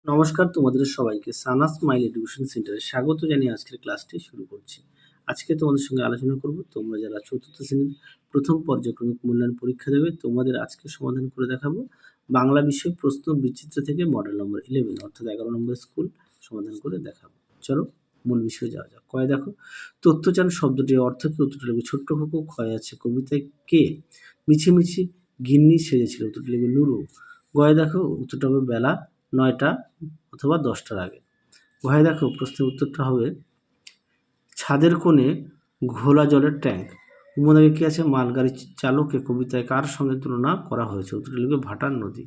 নমস্কার তোমাদের সবাইকে সানাস স্মাইল এডুকেশন সেন্টারে স্বাগত জানিয়ে আজকের ক্লাসটি শুরু করছি। আজকে তোমাদের সঙ্গে আলোচনা করব তোমরা যারা চতুর্থ শ্রেণীর প্রথম পর্যায়ক্রমিক মূল্যায়ন পরীক্ষা দেবে তোমাদের আজকে সমাধান করে দেখাবো বাংলা বিষয় প্রশ্ন বিচিত্র থেকে মডেল নম্বর 11 অর্থাৎ 11 নম্বর স্কুল সমাধান করে দেখাবো। চলো মূল বিষয়ে যাওয়া যাক। কয় দেখো তথ্যচান শব্দটির অর্থ কি? উত্তরটি লিখবে ছোট্ট খোকো। ক্ষয় আছে কবিতায় কে মিছিমিছি গিন্নি সেজেছিল? উত্তরটি লিখবে নুরু। গয় দেখো উত্তরটা হবে বেলা 9টা অথবা 10টার আগে। ঘরে দেখো প্রশ্নের উত্তরটা হবে ছাদের কোণে ঘোলা জলের ট্যাঙ্ক। উপমাদাগে কি আছে? মালগাড়ি চালককে কবিতায় কার সঙ্গে তুলনা করা হয়েছে? উত্তরটা লিখবে ভাটার নদী।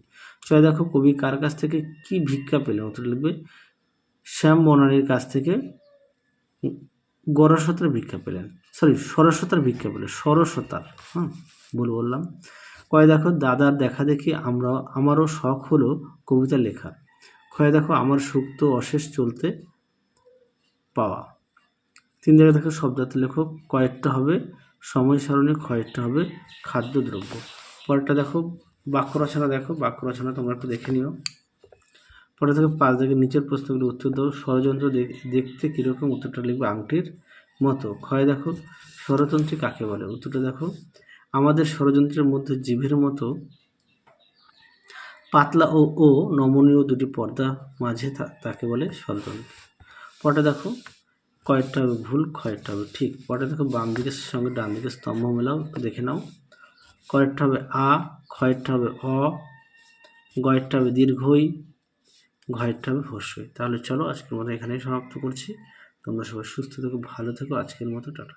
ছয় দেখো কবি কার কাছ থেকে কি ভিক্ষা পেলেন? উত্তরটা লিখবে শ্যাম বনানীর কাছ থেকে গরসতার ভিক্ষা পেলেন, সরস্বতার ভিক্ষা পেলেন, সরস্বতার। বললাম। কয় দেখো দাদার দেখা দেখি আমারও শখ হলো কবিতা লেখা। ক্ষয় দেখো আমার সুখ তো অশেষ চলতে পাওয়া। 3 জায়গায় দেখো শব্দার্থ লেখো। কয়েকটা হবে সময় সারণী, কয়েকটা হবে খাদ্যদ্রব্য। পরেরটা দেখো বাক্য রচনা। দেখো বাক্য রচনা তোমরা একটু দেখে নিও। পরে থেকে 5 জায়গায় নিচের প্রশ্নগুলো উত্তর দাও। ষড়যন্ত্র দেখতে কীরকম? উত্তরটা লিখবে আংটির মতো। ক্ষয় দেখো ষড়যন্ত্রী কাকে বলে? উত্তরটা দেখো আমাদের ষড়যন্ত্রের মধ্যে জিভের মতো পাতলা ও নমনীয় দুটি পর্দা মাঝে তাকে বলে ষড়যন্ত্র। পরটা দেখো কয়েকটা হবে ভুল, কয়েকটা হবে ঠিক। পরটা দেখো বাম দিকের সঙ্গে ডান দিকের স্তম্ভ মেলাও, একটু দেখে নাও। কয়েকটা হবে আ, ক্ষয়েরটা হবে অ, গয়েরটা হবে দীর্ঘই, ঘয়েরটা হবে হস্যই। তাহলে চলো আজকের মতো এখানেই সমাপ্ত করছি। তোমরা সবাই সুস্থ থেকো, ভালো থেকো। আজকের মতো টাটা।